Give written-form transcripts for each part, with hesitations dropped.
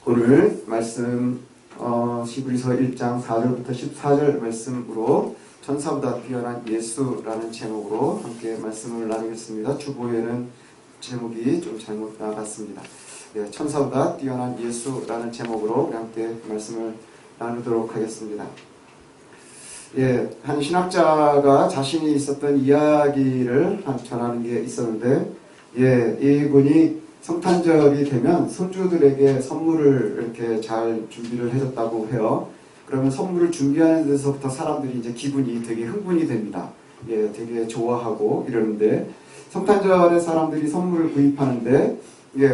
오늘 말씀 히브리서 1장 4절부터 14절 말씀으로 천사보다 뛰어난 예수라는 제목으로 함께 말씀을 나누겠습니다. 주보에는 제목이 좀 잘못 나갔습니다. 네, 천사보다 뛰어난 예수라는 제목으로 함께 말씀을 나누도록 하겠습니다. 한 신학자가 자신이 있었던 이야기를 전하는 게 있었는데, 이분이 성탄절이 되면 손주들에게 선물을 이렇게 잘 준비를 해줬다고 해요. 그러면 선물을 준비하는 데서부터 사람들이 이제 기분이 되게 흥분이 됩니다. 되게 좋아하고 이러는데, 성탄절에 사람들이 선물을 구입하는데,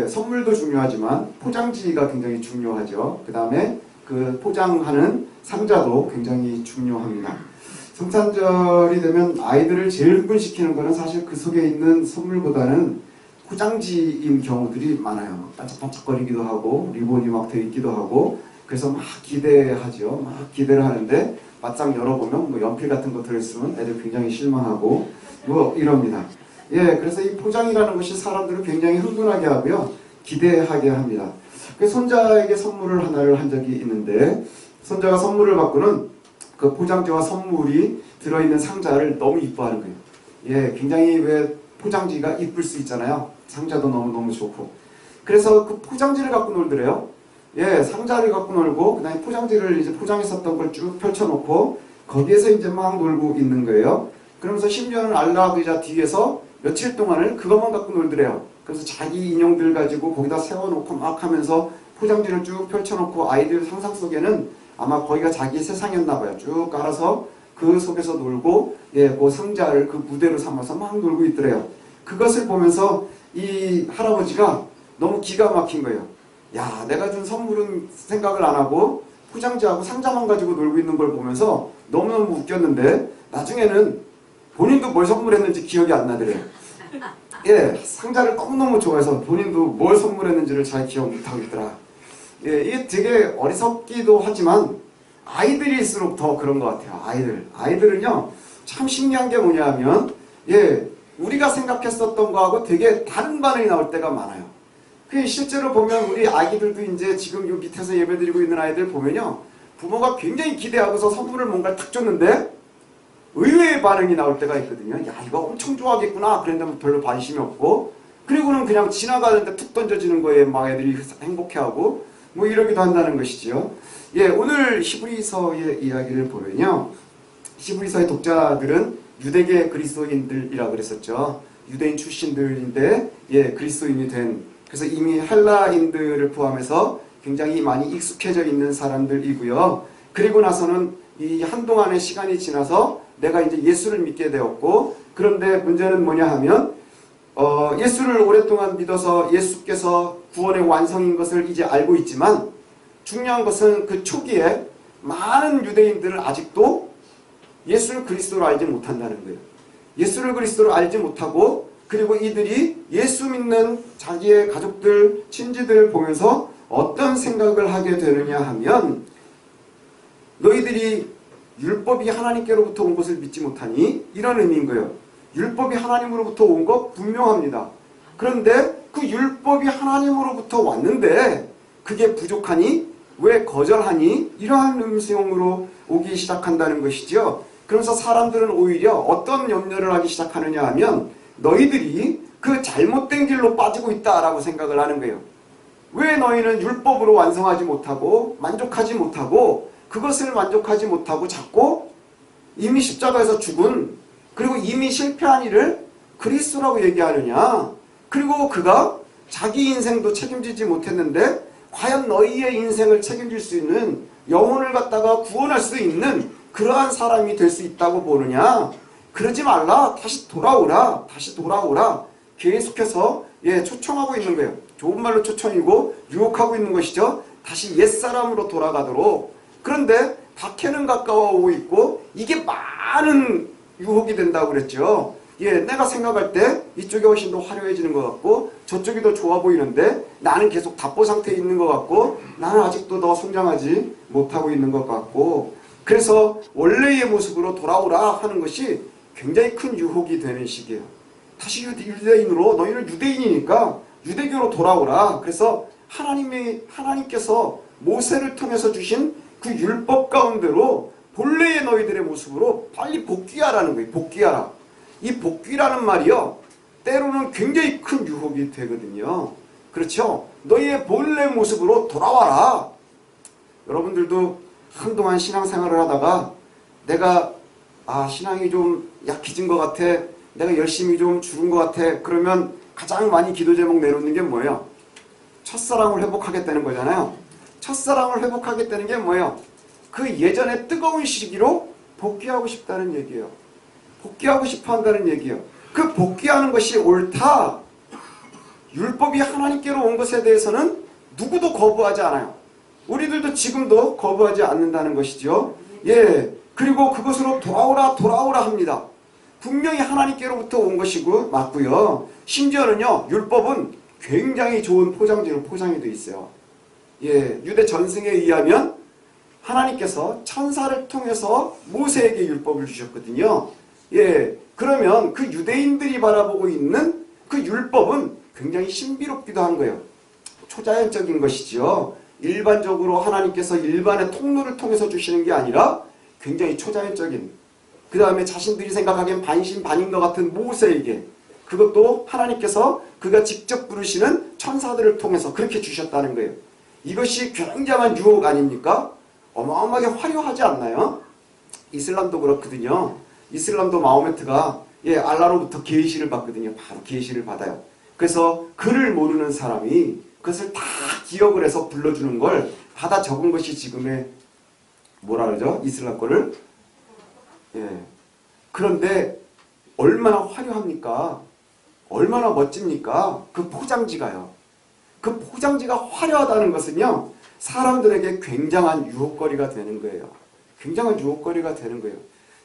선물도 중요하지만 포장지가 굉장히 중요하죠. 그 다음에 그 포장하는 상자도 굉장히 중요합니다. 성탄절이 되면 아이들을 제일 흥분시키는 거는 사실 그 속에 있는 선물보다는 포장지인 경우들이 많아요. 반짝반짝거리기도 하고 리본이 막 되어 있기도 하고, 그래서 막 기대하죠. 막 기대를 하는데 막상 열어보면 뭐 연필 같은 거 들어있으면 애들 굉장히 실망하고 뭐 이럽니다. 그래서 이 포장이라는 것이 사람들을 굉장히 흥분하게 하고요, 기대하게 합니다. 그래서 손자에게 선물을 하나를 한 적이 있는데, 손자가 선물을 받고는 그 포장지와 선물이 들어있는 상자를 너무 이뻐하는 거예요. 굉장히 왜 포장지가 이쁠 수 있잖아요. 상자도 너무너무 좋고. 그래서 그 포장지를 갖고 놀더래요. 상자를 갖고 놀고, 그 다음에 포장지를 이제 포장했었던 걸 쭉 펼쳐놓고, 거기에서 이제 막 놀고 있는 거예요. 그러면서 심지어는 알라 의자 뒤에서 며칠 동안을 그것만 갖고 놀더래요. 그래서 자기 인형들 가지고 거기다 세워놓고 막 하면서 포장지를 쭉 펼쳐놓고, 아이들 상상 속에는 아마 거기가 자기 세상이었나봐요. 쭉 깔아서 그 속에서 놀고, 그 상자를 그 무대로 삼아서 막 놀고 있더래요. 그것을 보면서 이 할아버지가 너무 기가 막힌 거예요. 내가 준 선물은 생각을 안 하고 포장지하고 상자만 가지고 놀고 있는 걸 보면서 너무너무 웃겼는데, 나중에는 본인도 뭘 선물했는지 기억이 안 나더래요. 상자를 너무너무 좋아해서 본인도 뭘 선물했는지를 잘 기억 못하고 있더라. 이게 되게 어리석기도 하지만 아이들일수록 더 그런 것 같아요. 아이들은요, 참 신기한 게 뭐냐 하면, 우리가 생각했었던 거하고 되게 다른 반응이 나올 때가 많아요. 실제로 보면 우리 아기들도 이제 지금 요 밑에서 예배드리고 있는 아이들 보면요, 부모가 굉장히 기대하고서 선물을 뭔가 탁 줬는데 의외의 반응이 나올 때가 있거든요. 이거 엄청 좋아하겠구나. 그런데 별로 관심이 없고, 그리고는 그냥 지나가는데 툭 던져지는 거에 막 애들이 행복해하고 뭐 이러기도 한다는 것이지요. 오늘 히브리서의 이야기를 보면요, 히브리서의 독자들은 유대계 그리스도인들이라고 그랬었죠. 유대인 출신들인데 그리스도인이 된, 그래서 이미 헬라인들을 포함해서 굉장히 많이 익숙해져 있는 사람들이고요. 그리고 나서는 이 한동안의 시간이 지나서 내가 이제 예수를 믿게 되었고, 그런데 문제는 뭐냐 하면 예수를 오랫동안 믿어서 예수께서 구원의 완성인 것을 이제 알고 있지만, 중요한 것은 그 초기에 많은 유대인들은 아직도 예수를 그리스도로 알지 못한다는 거예요. 예수를 그리스도로 알지 못하고, 그리고 이들이 예수 믿는 자기의 가족들, 친지들을 보면서 어떤 생각을 하게 되느냐 하면, 너희들이 율법이 하나님께로부터 온 것을 믿지 못하니, 이런 의미인 거예요. 율법이 하나님으로부터 온 것 분명합니다. 그런데 그 율법이 하나님으로부터 왔는데 그게 부족하니 왜 거절하니? 이러한 음성으로 오기 시작한다는 것이죠. 그러면서 사람들은 오히려 어떤 염려를 하기 시작하느냐 하면, 너희들이 그 잘못된 길로 빠지고 있다라고 생각을 하는 거예요. 왜 너희는 율법으로 완성하지 못하고 만족하지 못하고, 그것을 만족하지 못하고 자꾸 이미 십자가에서 죽은, 그리고 이미 실패한 이를 그리스도라고 얘기하느냐? 그리고 그가 자기 인생도 책임지지 못했는데 과연 너희의 인생을 책임질 수 있는, 영혼을 갖다가 구원할 수 있는 그러한 사람이 될 수 있다고 보느냐? 그러지 말라. 다시 돌아오라. 다시 돌아오라. 계속해서 초청하고 있는 거예요. 좋은 말로 초청이고 유혹하고 있는 것이죠. 다시 옛사람으로 돌아가도록. 그런데 박해는 가까워 오고 있고, 이게 많은 유혹이 된다고 그랬죠. 내가 생각할 때 이쪽이 훨씬 더 화려해지는 것 같고, 저쪽이 더 좋아 보이는데 나는 계속 답보 상태에 있는 것 같고, 나는 아직도 더 성장하지 못하고 있는 것 같고, 그래서 원래의 모습으로 돌아오라 하는 것이 굉장히 큰 유혹이 되는 시기예요. 다시 유대인으로, 너희는 유대인이니까 유대교로 돌아오라. 그래서 하나님께서 모세를 통해서 주신 그 율법 가운데로 본래의 너희들의 모습으로 빨리 복귀하라는 거예요. 복귀하라. 이 복귀라는 말이요, 때로는 굉장히 큰 유혹이 되거든요. 그렇죠? 너희의 본래 모습으로 돌아와라. 여러분들도 한동안 신앙생활을 하다가 내가 신앙이 좀 약해진 것 같아, 내가 열심히 좀 줄은 것 같아, 그러면 가장 많이 기도 제목 내놓는 게 뭐예요? 첫사랑을 회복하겠다는 거잖아요. 첫사랑을 회복하겠다는 게 뭐예요? 그 예전의 뜨거운 시기로 복귀하고 싶다는 얘기예요. 복귀하고 싶어 한다는 얘기예요. 그 복귀하는 것이 옳다. 율법이 하나님께로 온 것에 대해서는 누구도 거부하지 않아요. 우리들도 지금도 거부하지 않는다는 것이죠. 예, 그리고 그것으로 돌아오라 합니다. 분명히 하나님께로부터 온 것이고 맞고요. 심지어는요, 율법은 굉장히 좋은 포장지로 포장이 되어 있어요. 예, 유대 전승에 의하면 하나님께서 천사를 통해서 모세에게 율법을 주셨거든요. 예, 그러면 그 유대인들이 바라보고 있는 그 율법은 굉장히 신비롭기도 한 거예요. 초자연적인 것이죠. 일반적으로 하나님께서 일반의 통로를 통해서 주시는 게 아니라 굉장히 초자연적인, 그 다음에 자신들이 생각하기엔 반신반인 것 같은 모세에게, 그것도 하나님께서 그가 직접 부르시는 천사들을 통해서 그렇게 주셨다는 거예요. 이것이 굉장한 유혹 아닙니까? 어마어마하게 화려하지 않나요? 이슬람도 그렇거든요. 이슬람도 마호메트가 알라로부터 계시를 받거든요. 바로 계시를 받아요. 그래서 글을 모르는 사람이 그것을 다 기억을 해서 불러주는 걸 받아 적은 것이 지금의 뭐라 그러죠? 이슬람 거를. 예. 그런데 얼마나 화려합니까? 얼마나 멋집니까? 그 포장지가요. 그 포장지가 화려하다는 것은요, 사람들에게 굉장한 유혹거리가 되는 거예요. 굉장한 유혹거리가 되는 거예요.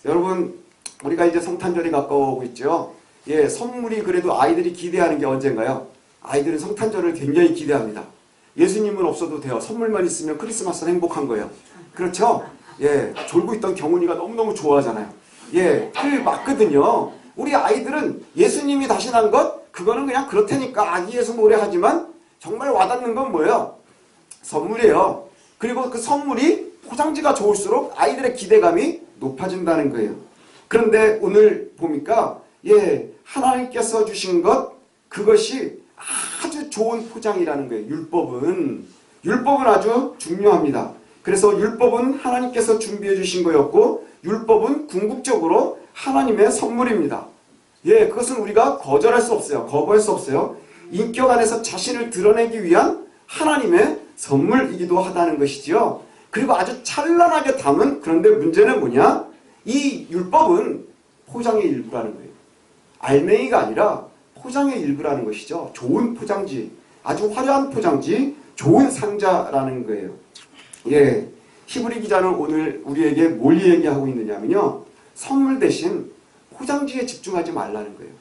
여러분, 우리가 이제 성탄절이 가까워오고 있죠. 예, 선물이 그래도 아이들이 기대하는 게 언젠가요? 아이들은 성탄절을 굉장히 기대합니다. 예수님은 없어도 돼요. 선물만 있으면 크리스마스는 행복한 거예요. 그렇죠? 예, 졸고 있던 경훈이가 너무너무 좋아하잖아요. 예, 그게 맞거든요. 우리 아이들은 예수님이 다시 난 것, 그거는 그냥 그렇다니까 아기 예수 노래하지만 정말 와닿는 건 뭐예요? 선물이에요. 그리고 그 선물이 포장지가 좋을수록 아이들의 기대감이 높아진다는 거예요. 그런데 오늘 보니까 하나님께서 주신 것, 그것이 아주 좋은 포장이라는 거예요. 율법은 아주 중요합니다. 그래서 율법은 하나님께서 준비해 주신 거였고, 율법은 궁극적으로 하나님의 선물입니다. 예, 그것은 우리가 거절할 수 없어요. 거부할 수 없어요. 인격 안에서 자신을 드러내기 위한 하나님의 선물이기도 하다는 것이지요. 그리고 아주 찬란하게 담은, 그런데 문제는 뭐냐? 이 율법은 포장의 일부라는 거예요. 알맹이가 아니라 포장의 일부라는 것이죠. 좋은 포장지, 아주 화려한 포장지, 좋은 상자라는 거예요. 예, 히브리 기자는 오늘 우리에게 뭘 얘기하고 있느냐면요, 선물 대신 포장지에 집중하지 말라는 거예요.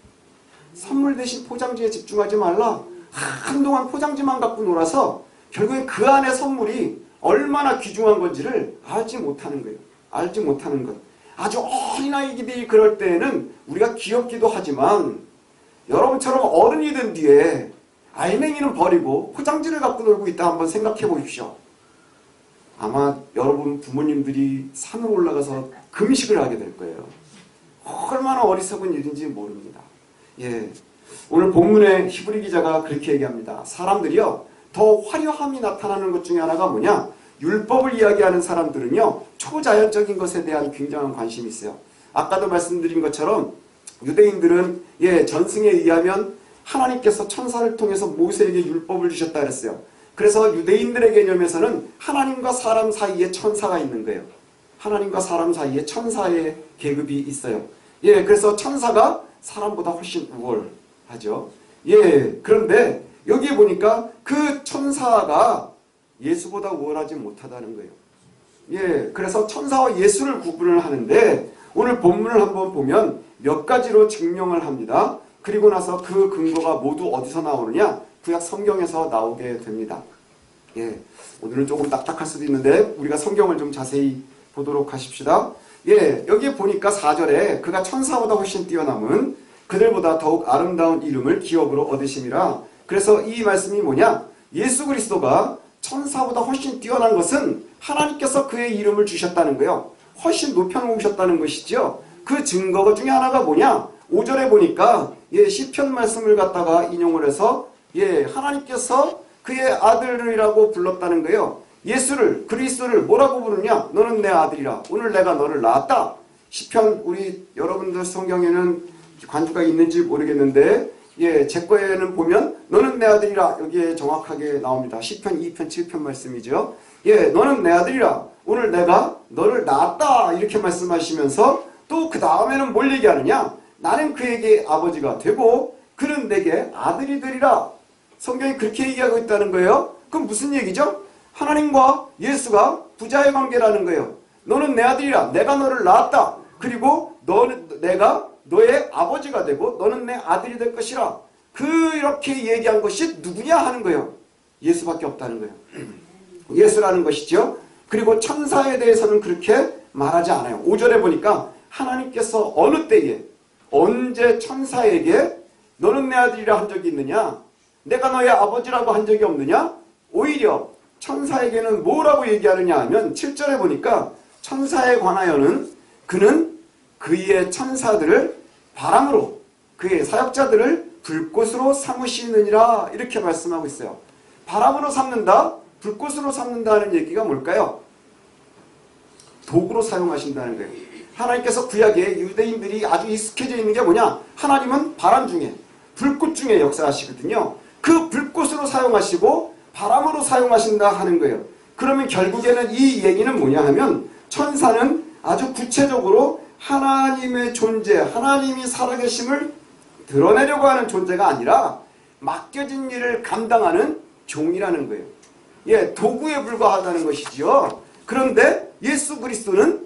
선물 대신 포장지에 집중하지 말라. 한동안 포장지만 갖고 놀아서 결국엔 그 안에 선물이 얼마나 귀중한 건지를 알지 못하는 거예요. 알지 못하는 것. 아주 어린아이들이 그럴 때에는 우리가 귀엽기도 하지만, 여러분처럼 어른이 된 뒤에 알맹이는 버리고 포장지를 갖고 놀고 있다 한번 생각해 보십시오. 아마 여러분 부모님들이 산으로 올라가서 금식을 하게 될 거예요. 얼마나 어리석은 일인지 모릅니다. 예, 오늘 본문의 히브리 기자가 그렇게 얘기합니다. 사람들이요, 더 화려함이 나타나는 것 중에 하나가 뭐냐? 율법을 이야기하는 사람들은요, 초자연적인 것에 대한 굉장한 관심이 있어요. 아까도 말씀드린 것처럼 유대인들은 전승에 의하면 하나님께서 천사를 통해서 모세에게 율법을 주셨다 그랬어요. 그래서 유대인들의 개념에서는 하나님과 사람 사이에 천사가 있는 거예요. 하나님과 사람 사이에 천사의 계급이 있어요. 예, 그래서 천사가 사람보다 훨씬 우월하죠. 예, 그런데 여기에 보니까 그 천사가 예수보다 우월하지 못하다는 거예요. 예, 그래서 천사와 예수를 구분을 하는데, 오늘 본문을 한번 보면 몇 가지로 증명을 합니다. 그리고 나서 그 근거가 모두 어디서 나오느냐? 구약 성경에서 나오게 됩니다. 예, 오늘은 조금 딱딱할 수도 있는데 우리가 성경을 좀 자세히 보도록 하십시다. 예, 여기에 보니까 4절에 그가 천사보다 훨씬 뛰어남은 그들보다 더욱 아름다운 이름을 기업으로 얻으심이라. 그래서 이 말씀이 뭐냐? 예수 그리스도가 천사보다 훨씬 뛰어난 것은 하나님께서 그의 이름을 주셨다는 거예요. 훨씬 높여놓으셨다는 것이죠. 그 증거 중에 하나가 뭐냐? 5절에 보니까 시편 말씀을 갖다가 인용을 해서 하나님께서 그의 아들이라고 불렀다는 거예요. 예수를, 그리스도를 뭐라고 부르냐? 너는 내 아들이라. 오늘 내가 너를 낳았다. 시편, 우리 여러분들 성경에는 관주가 있는지 모르겠는데 제 거에는 보면 너는 내 아들이라 여기에 정확하게 나옵니다. 시편 2편 7편 말씀이죠. 너는 내 아들이라. 오늘 내가 너를 낳았다. 이렇게 말씀하시면서 또 그 다음에는 뭘 얘기하느냐? 나는 그에게 아버지가 되고 그는 내게 아들이 되리라. 성경이 그렇게 얘기하고 있다는 거예요. 그럼 무슨 얘기죠? 하나님과 예수가 부자의 관계라는 거예요. 너는 내 아들이라. 내가 너를 낳았다. 그리고 내가 너의 아버지가 되고 너는 내 아들이 될 것이라. 그렇게 얘기한 것이 누구냐 하는 거예요. 예수밖에 없다는 거예요. 예수라는 것이죠. 그리고 천사에 대해서는 그렇게 말하지 않아요. 5절에 보니까 하나님께서 어느 때에 언제 천사에게 너는 내 아들이라 한 적이 있느냐? 내가 너의 아버지라고 한 적이 없느냐? 오히려 천사에게는 뭐라고 얘기하느냐 하면 7절에 보니까 천사에 관하여는 그는 그의 천사들을 바람으로 그의 사역자들을 불꽃으로 삼으시느니라 이렇게 말씀하고 있어요. 바람으로 삼는다? 불꽃으로 삼는다는 얘기가 뭘까요? 도구로 사용하신다는 거예요. 하나님께서 구약에 유대인들이 아주 익숙해져 있는 게 뭐냐? 하나님은 바람 중에 불꽃 중에 역사하시거든요. 그 불꽃으로 사용하시고 바람으로 사용하신다 하는 거예요. 그러면 결국에는 이 얘기는 뭐냐 하면 천사는 아주 구체적으로 하나님의 존재, 하나님이 살아계심을 드러내려고 하는 존재가 아니라 맡겨진 일을 감당하는 종이라는 거예요. 도구에 불과하다는 것이지요. 그런데 예수 그리스도는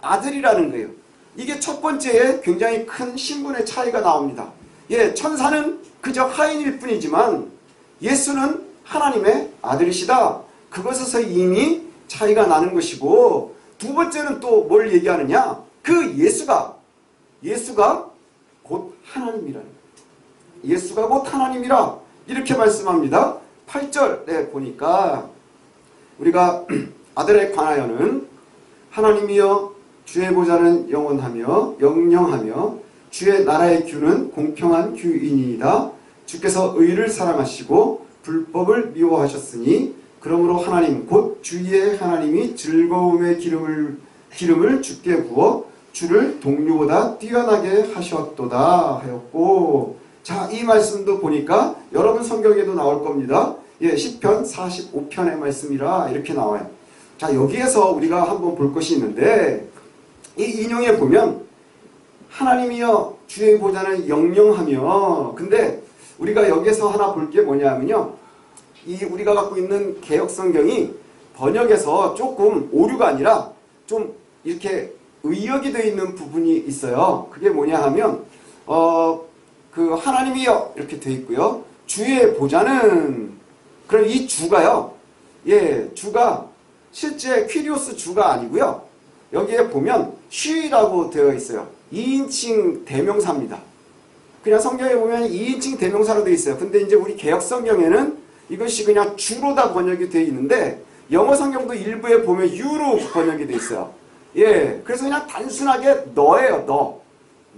아들이라는 거예요. 이게 첫 번째에 굉장히 큰 신분의 차이가 나옵니다. 천사는 그저 하인일 뿐이지만 예수는 하나님의 아들이시다. 그것에서 이미 차이가 나는 것이고, 두 번째는 또 뭘 얘기하느냐? 그 예수가 곧 하나님이라는 거예요. 예수가 곧 하나님이라 이렇게 말씀합니다. 8절에 보니까 우리가 아들에 관하여는 하나님이여 주의 보좌는 영원하며 영영하며 주의 나라의 규는 공평한 규이니이다. 주께서 의를 사랑하시고 불법을 미워하셨으니 그러므로 하나님 곧 주의 하나님이 즐거움의 기름을 주께 부어 주를 동료보다 뛰어나게 하셨도다 하였고, 자, 이 말씀도 보니까 여러분 성경에도 나올 겁니다. 시편 45편의 말씀이라 이렇게 나와요. 자, 여기에서 우리가 한번 볼 것이 있는데, 이 인용에 보면 하나님이여 주의 보좌는 영영하며, 근데 우리가 여기에서 하나 볼 게 뭐냐면요, 이 우리가 갖고 있는 개역성경이 번역에서 조금 오류가 아니라 좀 이렇게 의역이 되어 있는 부분이 있어요. 그게 뭐냐 하면 그 하나님이여 이렇게 되어 있고요. 주의 보좌는, 그럼 이 주가요. 주가 실제 퀴리오스 주가 아니고요. 여기에 보면 쉬라고 되어 있어요. 2인칭 대명사입니다. 그냥 성경에 보면 2인칭 대명사로 되어 있어요. 근데 이제 우리 개역 성경에는 이것이 그냥 주로 다 번역이 되어 있는데, 영어 성경도 일부에 보면 you로 번역이 되어 있어요. 그래서 그냥 단순하게 너예요.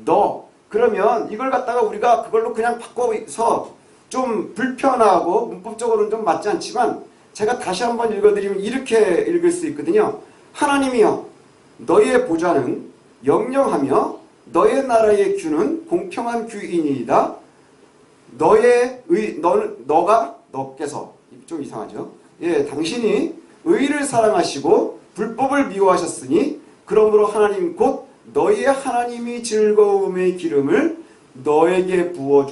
너. 그러면 이걸 갖다가 우리가 그걸로 그냥 바꿔서 좀 불편하고 문법적으로는 좀 맞지 않지만 제가 다시 한번 읽어드리면 이렇게 읽을 수 있거든요. 하나님이여 너의 보좌는 영영하며 너의 나라의 규는 공평한 규이니이다. 너께서 좀 이상하죠. 당신이 의를 사랑하시고 불법을 미워하셨으니 그러므로 하나님 곧 너의 하나님이 즐거움의 기름을 너에게 부어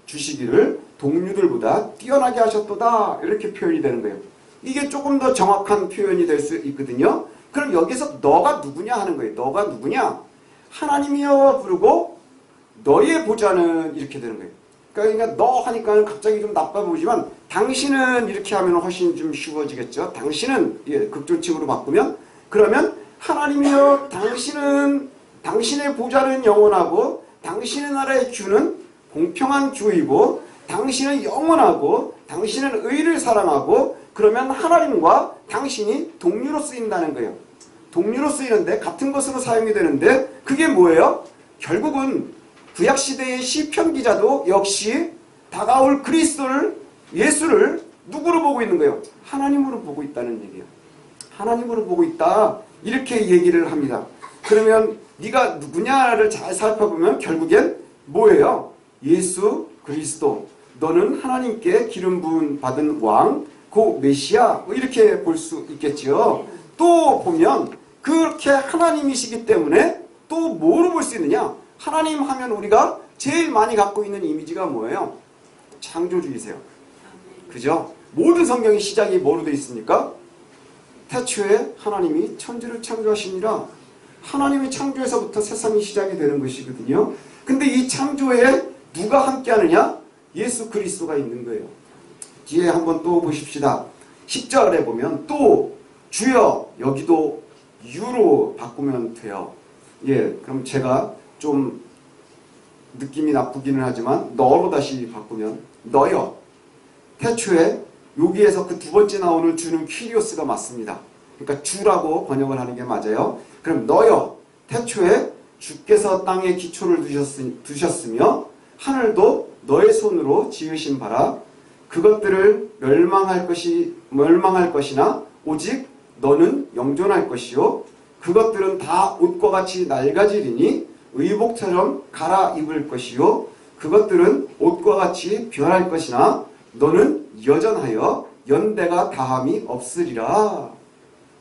주시기를 동료들보다 뛰어나게 하셨도다. 이렇게 표현이 되는 거예요. 이게 조금 더 정확한 표현이 될 수 있거든요. 그럼 여기서 너가 누구냐 하는 거예요. 너가 누구냐? 하나님이여 부르고 너의 보좌는 이렇게 되는 거예요. 그러니까 너 하니까 갑자기 좀 나빠 보이지만 당신은 이렇게 하면 훨씬 좀 쉬워지겠죠. 당신은 극존칭으로 바꾸면, 그러면 하나님이여 당신의 보좌는 영원하고 당신의 나라의 규는 공평한 규이고 당신은 영원하고 당신은 의를 사랑하고 그러면 하나님과 당신이 동료로 쓰인다는 거예요. 동료로 쓰이는데 같은 것으로 사용이 되는데 그게 뭐예요? 결국은 구약시대의 시편 기자도 역시 다가올 그리스도를 예수를 누구로 보고 있는 거예요? 하나님으로 보고 있다는 얘기예요. 하나님으로 보고 있다 이렇게 얘기를 합니다. 그러면 네가 누구냐를 잘 살펴보면 결국엔 뭐예요? 예수 그리스도, 너는 하나님께 기름 부음 받은 왕, 그 메시아, 뭐 이렇게 볼 수 있겠죠. 또 보면 그렇게 하나님이시기 때문에 또 뭐로 볼 수 있느냐? 하나님 하면 우리가 제일 많이 갖고 있는 이미지가 뭐예요? 창조주이세요. 그죠? 모든 성경의 시작이 뭐로 되어 있습니까? 태초에 하나님이 천지를 창조하시니라. 하나님이 창조에서부터 세상이 시작이 되는 것이거든요. 근데 이 창조에 누가 함께 하느냐? 예수 그리스도가 있는 거예요. 뒤에 한번 또 보십시다. 10절에 보면 또 주여, 여기도 유로 바꾸면 돼요. 예, 그럼 제가 좀 느낌이 나쁘기는 하지만 너로 다시 바꾸면 너여. 태초에 여기에서 그 두 번째 나오는 주는 퀴리오스가 맞습니다. 그러니까 주라고 번역을 하는 게 맞아요. 그럼 너여, 태초에 주께서 땅에 기초를 두셨으며 하늘도 너의 손으로 지으신 바라. 그것들을 멸망할 것이나 오직 너는 영존할 것이요 그것들은 다 옷과 같이 낡아지리니 의복처럼 갈아입을 것이요 그것들은 옷과 같이 변할 것이나 너는 여전하여 연대가 다함이 없으리라.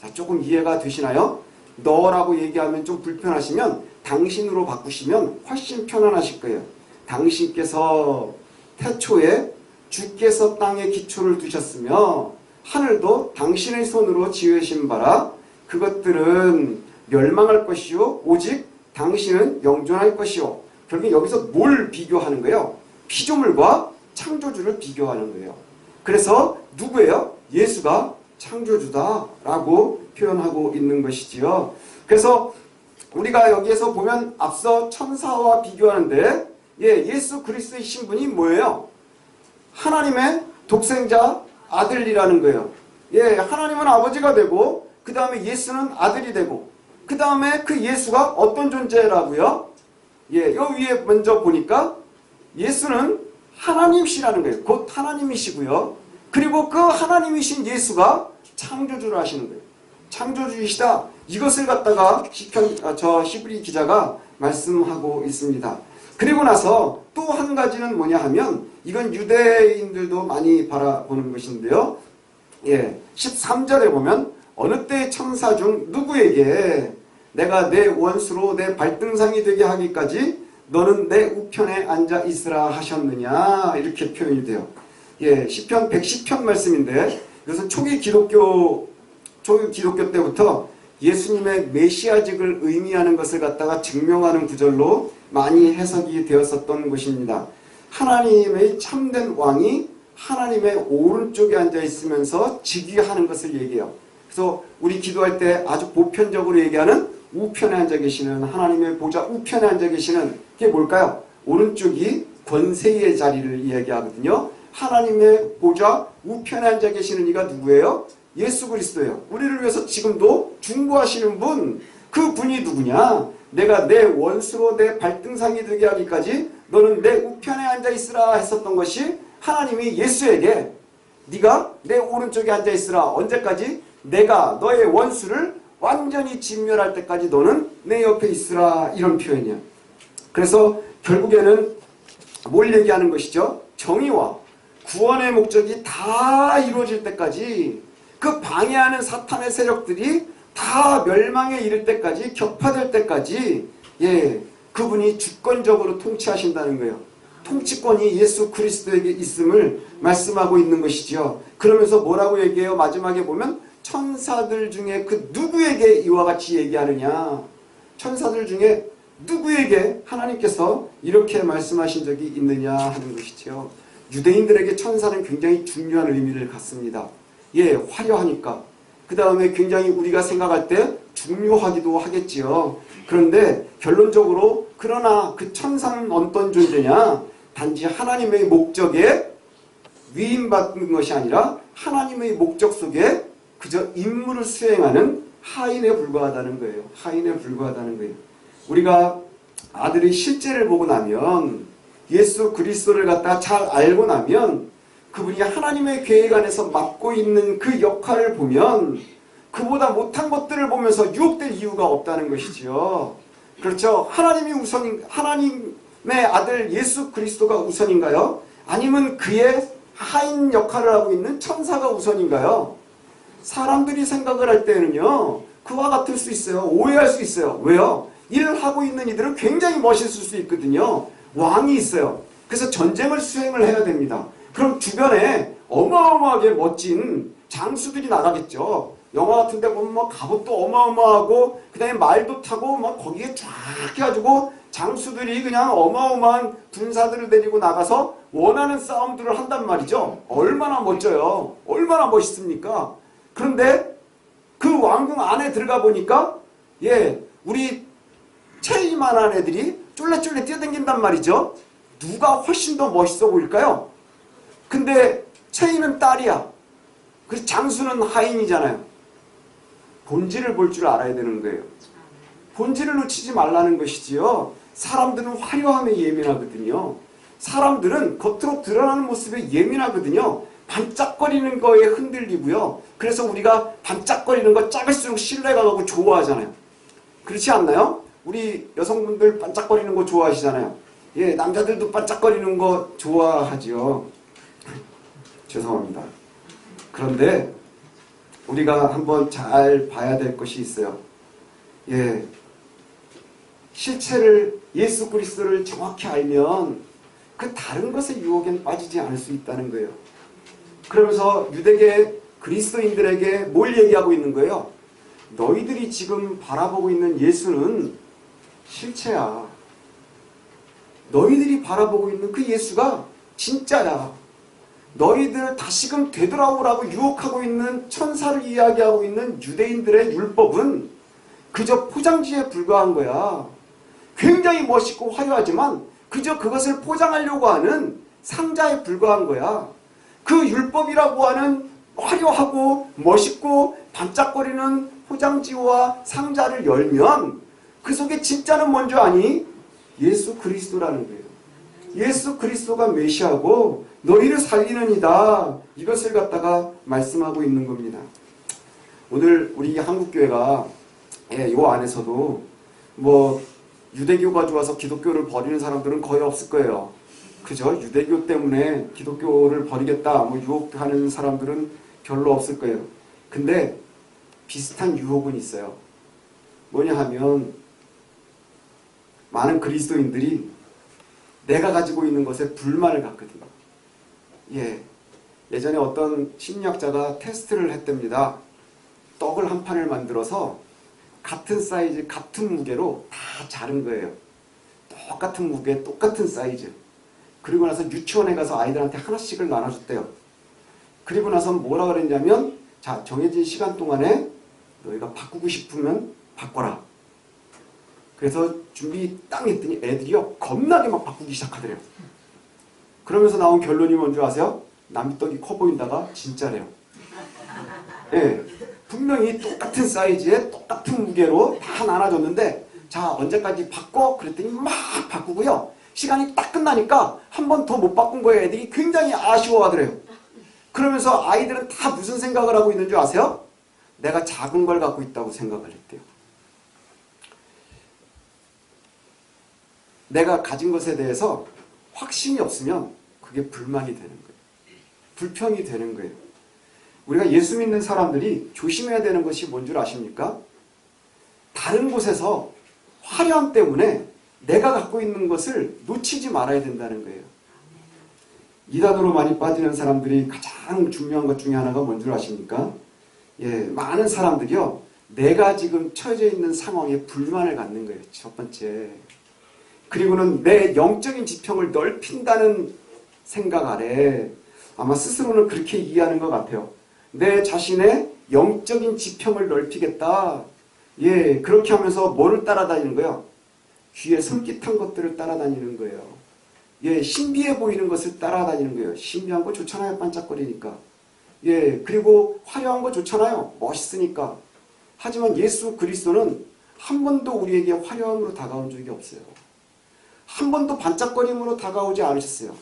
자, 조금 이해가 되시나요? 너라고 얘기하면 좀 불편하시면 당신으로 바꾸시면 훨씬 편안하실 거예요. 당신께서 태초에 주께서 땅에 기초를 두셨으며 하늘도 당신의 손으로 지으신 바라. 그것들은 멸망할 것이요 오직 당신은 영존할 것이요. 결국 여기서 뭘 비교하는 거예요? 피조물과 창조주를 비교하는 거예요. 그래서 누구예요? 예수가 창조주다라고 표현하고 있는 것이지요. 그래서 우리가 여기에서 보면 앞서 천사와 비교하는데 예수 그리스도의 신분이 뭐예요? 하나님의 독생자 아들이라는 거예요. 하나님은 아버지가 되고 그 다음에 예수는 아들이 되고 그 다음에 그 예수가 어떤 존재라고요? 여기 위에 먼저 보니까 예수는 하나님이시라는 거예요. 곧 하나님이시고요. 그리고 그 하나님이신 예수가 창조주를 하시는 거예요. 창조주이시다. 이것을 갖다가 히브리 기자가 말씀하고 있습니다. 그리고 나서 또 한 가지는 뭐냐 하면 이건 유대인들도 많이 바라보는 것인데요. 13절에 보면 어느 때 천사 중 누구에게 내가 내 원수로 내 발등상이 되게 하기까지 너는 내 우편에 앉아 있으라 하셨느냐 이렇게 표현이 돼요. 시편 110편 말씀인데 이것은 초기 기독교 때부터 예수님의 메시아직을 의미하는 것을 갖다가 증명하는 구절로 많이 해석이 되었었던 것입니다. 하나님의 참된 왕이 하나님의 오른쪽에 앉아 있으면서 즉위하는 것을 얘기해요. 그래서 우리 기도할 때 아주 보편적으로 얘기하는 우편에 앉아 계시는 하나님의 보좌 우편에 앉아 계시는 게 뭘까요? 오른쪽이 권세의 자리를 이야기하거든요. 하나님의 보좌 우편에 앉아 계시는 이가 누구예요? 예수 그리스도예요. 우리를 위해서 지금도 중보하시는 분, 그 분이 누구냐? 내가 내 원수로 내 발등상이 되게 하기까지 너는 내 우편에 앉아 있으라 했었던 것이 하나님이 예수에게 네가 내 오른쪽에 앉아 있으라. 언제까지? 내가 너의 원수를 완전히 진멸할 때까지 너는 내 옆에 있으라. 이런 표현이야. 그래서 결국에는 뭘 얘기하는 것이죠? 정의와 구원의 목적이 다 이루어질 때까지 그 방해하는 사탄의 세력들이 다 멸망에 이를 때까지 격파될 때까지 그분이 주권적으로 통치하신다는 거예요. 통치권이 예수 그리스도에게 있음을 말씀하고 있는 것이지요. 그러면서 뭐라고 얘기해요? 마지막에 보면 천사들 중에 그 누구에게 이와 같이 얘기하느냐. 천사들 중에 누구에게 하나님께서 이렇게 말씀하신 적이 있느냐 하는 것이지요. 유대인들에게 천사는 굉장히 중요한 의미를 갖습니다. 화려하니까. 그 다음에 굉장히 우리가 생각할 때 중요하기도 하겠지요. 그런데 결론적으로 그러나 그 천사는 어떤 존재냐? 단지 하나님의 목적에 위임받는 것이 아니라 하나님의 목적 속에 그저 임무를 수행하는 하인에 불과하다는 거예요. 하인에 불과하다는 거예요. 우리가 아들의 실제를 보고 나면, 예수 그리스도를 갖다 잘 알고 나면, 그분이 하나님의 계획 안에서 맡고 있는 그 역할을 보면 그보다 못한 것들을 보면서 유혹될 이유가 없다는 것이지요. 그렇죠? 하나님이 우선인, 하나님의 아들 예수 그리스도가 우선인가요? 아니면 그의 하인 역할을 하고 있는 천사가 우선인가요? 사람들이 생각을 할 때는요, 그와 같을 수 있어요. 오해할 수 있어요. 왜요? 일을 하고 있는 이들은 굉장히 멋있을 수 있거든요. 왕이 있어요. 그래서 전쟁을 수행을 해야 됩니다. 그럼 주변에 어마어마하게 멋진 장수들이 나가겠죠. 영화 같은 데 보면 뭐 갑옷도 어마어마하고 그 다음에 말도 타고 막 거기에 쫙 해가지고 장수들이 그냥 어마어마한 군사들을 데리고 나가서 원하는 싸움들을 한단 말이죠. 얼마나 멋져요. 얼마나 멋있습니까? 그런데 그 왕궁 안에 들어가 보니까 우리 체이만한 애들이 쫄래쫄래 뛰어다닌단 말이죠. 누가 훨씬 더 멋있어 보일까요? 근데 체이는 딸이야. 그 장수는 하인이잖아요. 본질을 볼 줄 알아야 되는 거예요. 본질을 놓치지 말라는 것이지요. 사람들은 화려함에 예민하거든요. 사람들은 겉으로 드러나는 모습에 예민하거든요. 반짝거리는 거에 흔들리고요. 그래서 우리가 반짝거리는 거 작을수록 신뢰가 가고 좋아하잖아요. 그렇지 않나요? 우리 여성분들 반짝거리는 거 좋아하시잖아요. 남자들도 반짝거리는 거 좋아하지요. 죄송합니다. 그런데 우리가 한번 잘 봐야 될 것이 있어요. 실체를, 예수 그리스도를 정확히 알면 그 다른 것의 유혹엔 빠지지 않을 수 있다는 거예요. 그러면서 유대계 그리스도인들에게 뭘 얘기하고 있는 거예요? 너희들이 지금 바라보고 있는 예수는 실체야. 너희들이 바라보고 있는 그 예수가 진짜야. 너희들 다시금 되돌아오라고 유혹하고 있는 천사를 이야기하고 있는 유대인들의 율법은 그저 포장지에 불과한 거야. 굉장히 멋있고 화려하지만 그저 그것을 포장하려고 하는 상자에 불과한 거야. 그 율법이라고 하는 화려하고 멋있고 반짝거리는 포장지와 상자를 열면 그 속에 진짜는 뭔지 아니? 예수 그리스도라는 거예요. 예수 그리스도가 메시아고 너희를 살리는 이다. 이것을 갖다가 말씀하고 있는 겁니다. 오늘 우리 한국교회가 이 안에서도 뭐 유대교가 좋아서 기독교를 버리는 사람들은 거의 없을 거예요. 그죠? 유대교 때문에 기독교를 버리겠다 뭐 유혹하는 사람들은 별로 없을 거예요. 근데 비슷한 유혹은 있어요. 뭐냐 하면 많은 그리스도인들이 내가 가지고 있는 것에 불만을 갖거든요. 예전에 어떤 심리학자가 테스트를 했답니다. 떡을 한 판을 만들어서 같은 사이즈, 같은 무게로 다 자른 거예요. 똑같은 무게, 똑같은 사이즈. 그리고 나서 유치원에 가서 아이들한테 하나씩을 나눠줬대요. 그리고 나서 뭐라 그랬냐면, 자, 정해진 시간 동안에 너희가 바꾸고 싶으면 바꿔라. 그래서 준비 딱 했더니 애들이요 겁나게 막 바꾸기 시작하더래요. 그러면서 나온 결론이 뭔지 아세요? 남의 떡이 커 보인다가 진짜래요. 분명히 똑같은 사이즈에 똑같은 무게로 다 나눠줬는데 자 언제까지 바꿔? 그랬더니 막 바꾸고요. 시간이 딱 끝나니까 한 번 더 못 바꾼 거예요. 애들이 굉장히 아쉬워하더래요. 그러면서 아이들은 다 무슨 생각을 하고 있는 줄 아세요? 내가 작은 걸 갖고 있다고 생각을 했대요. 내가 가진 것에 대해서 확신이 없으면 그게 불만이 되는 거예요. 불평이 되는 거예요. 우리가 예수 믿는 사람들이 조심해야 되는 것이 뭔 줄 아십니까? 다른 곳에서 화려함 때문에 내가 갖고 있는 것을 놓치지 말아야 된다는 거예요. 이단으로 많이 빠지는 사람들이 가장 중요한 것 중에 하나가 뭔 줄 아십니까? 많은 사람들이요. 내가 지금 처해져 있는 상황에 불만을 갖는 거예요. 첫 번째. 그리고는 내 영적인 지평을 넓힌다는 생각 아래 아마 스스로는 그렇게 이해하는 것 같아요. 내 자신의 영적인 지평을 넓히겠다. 그렇게 하면서 뭐를 따라다니는 거예요? 귀에 섬깃한 것들을 따라다니는 거예요. 예, 신비해 보이는 것을 따라다니는 거예요. 신비한 거 좋잖아요. 반짝거리니까. 예, 그리고 화려한 거 좋잖아요. 멋있으니까. 하지만 예수 그리스도는 한 번도 우리에게 화려함으로 다가온 적이 없어요. 한 번도 반짝거림으로 다가오지 않으셨어요.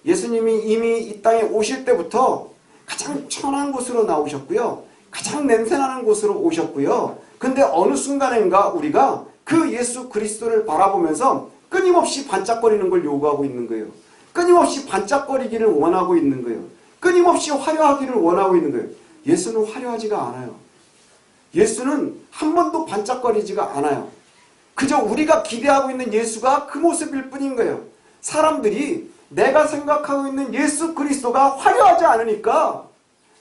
예수님이 이미 이 땅에 오실 때부터 가장 천한 곳으로 나오셨고요. 가장 냄새나는 곳으로 오셨고요. 근데 어느 순간인가 우리가 그 예수 그리스도를 바라보면서 끊임없이 반짝거리는 걸 요구하고 있는 거예요. 끊임없이 반짝거리기를 원하고 있는 거예요. 끊임없이 화려하기를 원하고 있는 거예요. 예수는 화려하지가 않아요. 예수는 한 번도 반짝거리지가 않아요. 그저 우리가 기대하고 있는 예수가 그 모습일 뿐인 거예요. 사람들이 내가 생각하고 있는 예수 그리스도가 화려하지 않으니까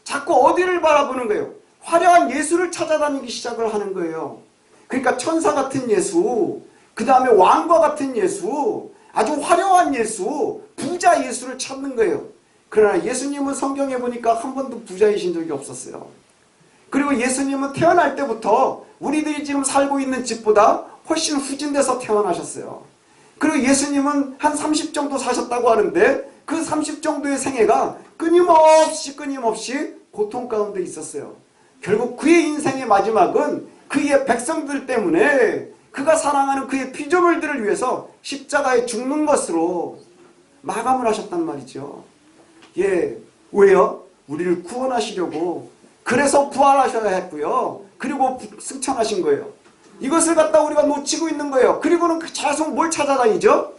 자꾸 어디를 바라보는 거예요? 화려한 예수를 찾아다니기 시작을 하는 거예요. 그러니까 천사 같은 예수, 그 다음에 왕과 같은 예수, 아주 화려한 예수, 부자 예수를 찾는 거예요. 그러나 예수님은 성경에 보니까 한 번도 부자이신 적이 없었어요. 그리고 예수님은 태어날 때부터 우리들이 지금 살고 있는 집보다 훨씬 후진돼서 태어나셨어요. 그리고 예수님은 한 30 정도 사셨다고 하는데 그 30 정도의 생애가 끊임없이 고통 가운데 있었어요. 결국 그의 인생의 마지막은 그의 백성들 때문에 그가 사랑하는 그의 피조물들을 위해서 십자가에 죽는 것으로 마감을 하셨단 말이죠. 예, 왜요? 우리를 구원하시려고. 그래서 부활하셔야 했고요. 그리고 승천하신 거예요. 이것을 갖다 우리가 놓치고 있는 거예요. 그리고는 계속 뭘 찾아다니죠?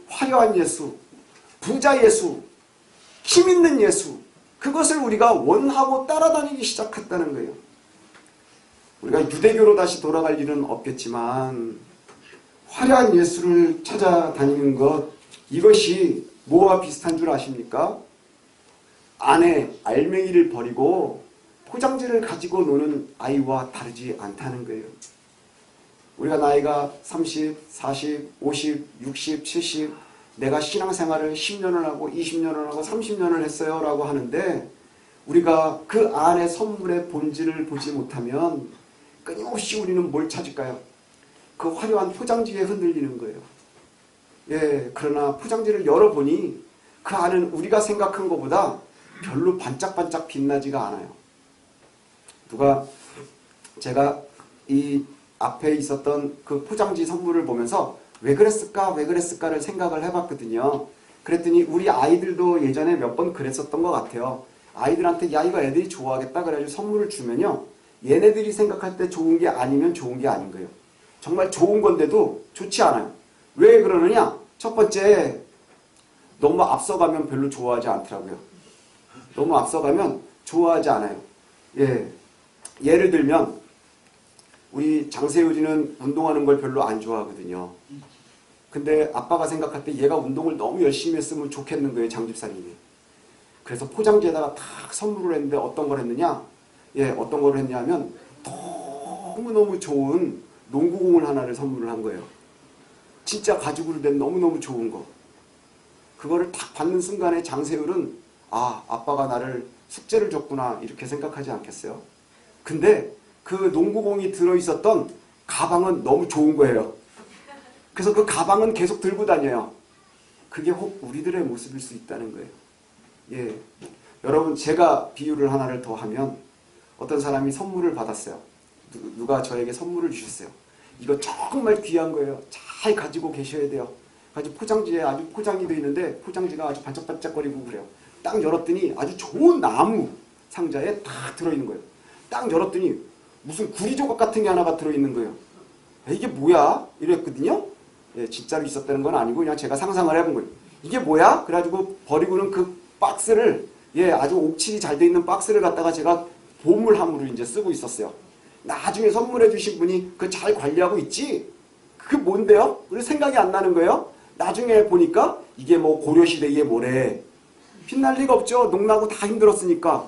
화려한 예수, 부자 예수, 힘 있는 예수. 그것을 우리가 원하고 따라다니기 시작했다는 거예요. 우리가 유대교로 다시 돌아갈 일은 없겠지만 화려한 예수를 찾아다니는 것, 이것이 뭐와 비슷한 줄 아십니까? 안에 알맹이를 버리고 포장지를 가지고 노는 아이와 다르지 않다는 거예요. 우리가 나이가 30, 40, 50, 60, 70 내가 신앙생활을 10년을 하고 20년을 하고 30년을 했어요 라고 하는데 우리가 그 안에 선물의 본질을 보지 못하면 끊임없이 우리는 뭘 찾을까요? 그 화려한 포장지에 흔들리는 거예요. 예, 그러나 포장지를 열어보니 그 안은 우리가 생각한 것보다 별로 반짝반짝 빛나지가 않아요. 제가 이 앞에 있었던 그 포장지 선물을 보면서 왜 그랬을까를 생각을 해봤거든요. 그랬더니 우리 아이들도 예전에 몇 번 그랬었던 것 같아요. 아이들한테 야 이거 애들이 좋아하겠다 그래가지고 선물을 주면요. 얘네들이 생각할 때 좋은 게 아니면 좋은 게 아닌 거예요. 정말 좋은 건데도 좋지 않아요. 왜 그러느냐? 첫 번째, 너무 앞서가면 별로 좋아하지 않더라고요. 너무 앞서가면 좋아하지 않아요. 예, 예를 들면 우리 장세율이는 운동하는 걸 별로 안 좋아하거든요. 근데 아빠가 생각할 때 얘가 운동을 너무 열심히 했으면 좋겠는 거예요. 장집사님이. 그래서 포장지에다가 탁 선물을 했는데 어떤 걸 했느냐? 예, 어떤 걸 했냐면 너무너무 좋은 농구공을 하나를 선물을 한 거예요. 진짜 가죽으로 된 너무너무 좋은 거. 그거를 딱 받는 순간에 장세율은 아, 아빠가 나를 숙제를 줬구나 이렇게 생각하지 않겠어요? 근데 그 농구공이 들어있었던 가방은 너무 좋은 거예요. 그래서 그 가방은 계속 들고 다녀요. 그게 혹 우리들의 모습일 수 있다는 거예요. 예, 여러분 제가 비유를 하나를 더 하면 어떤 사람이 선물을 받았어요. 누가 저에게 선물을 주셨어요. 이거 정말 귀한 거예요. 잘 가지고 계셔야 돼요. 아주 포장지에 아주 포장이 되어 있는데 포장지가 아주 반짝반짝거리고 그래요. 딱 열었더니 아주 좋은 나무 상자에 딱 들어있는 거예요. 딱 열었더니 무슨 구리 조각 같은 게 하나가 들어있는 거예요. 이게 뭐야? 이랬거든요. 예, 진짜로 있었다는 건 아니고 그냥 제가 상상을 해본 거예요. 이게 뭐야? 그래가지고 버리고는 그 박스를 예, 아주 옥칠이 잘 돼 있는 박스를 갖다가 제가 보물함으로 이제 쓰고 있었어요. 나중에 선물해 주신 분이 그거 잘 관리하고 있지? 그게 뭔데요? 그래서 생각이 안 나는 거예요. 나중에 보니까 이게 뭐 고려시대에 뭐래. 빛날 리가 없죠. 농나고 다 힘들었으니까.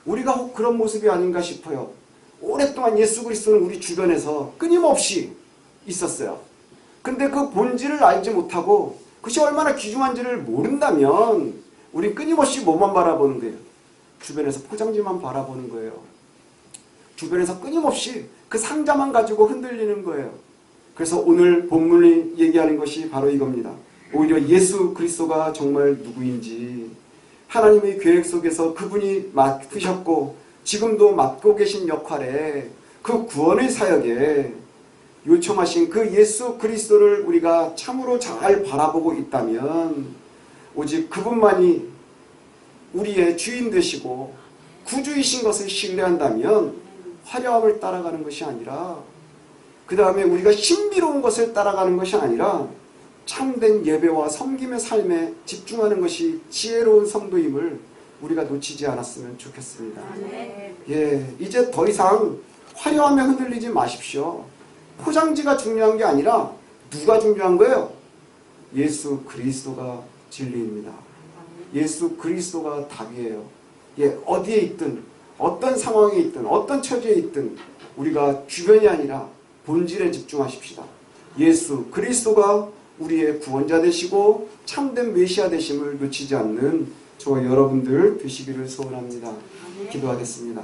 우리가 혹 그런 모습이 아닌가 싶어요. 오랫동안 예수 그리스도는 우리 주변에서 끊임없이 있었어요. 근데 그 본질을 알지 못하고 그것이 얼마나 귀중한지를 모른다면 우린 끊임없이 뭐만 바라보는 거예요? 주변에서 포장지만 바라보는 거예요. 주변에서 끊임없이 그 상자만 가지고 흔들리는 거예요. 그래서 오늘 본문이 얘기하는 것이 바로 이겁니다. 오히려 예수 그리스도가 정말 누구인지, 하나님의 계획 속에서 그분이 맡으셨고 지금도 맡고 계신 역할에, 그 구원의 사역에 요청하신 그 예수 그리스도를 우리가 참으로 잘 바라보고 있다면, 오직 그분만이 우리의 주인 되시고 구주이신 것을 신뢰한다면 화려함을 따라가는 것이 아니라, 그 다음에 우리가 신비로운 것을 따라가는 것이 아니라 참된 예배와 섬김의 삶에 집중하는 것이 지혜로운 성도임을 우리가 놓치지 않았으면 좋겠습니다. 예, 이제 더 이상 화려함에 흔들리지 마십시오. 포장지가 중요한 게 아니라 누가 중요한 거예요? 예수 그리스도가 진리입니다. 예수 그리스도가 답이에요. 예, 어디에 있든, 어떤 상황에 있든, 어떤 처지에 있든 우리가 주변이 아니라 본질에 집중하십시다. 예수 그리스도가 우리의 구원자 되시고 참된 메시아 되심을 놓치지 않는 저와 여러분들 되시기를 소원합니다. 기도하겠습니다.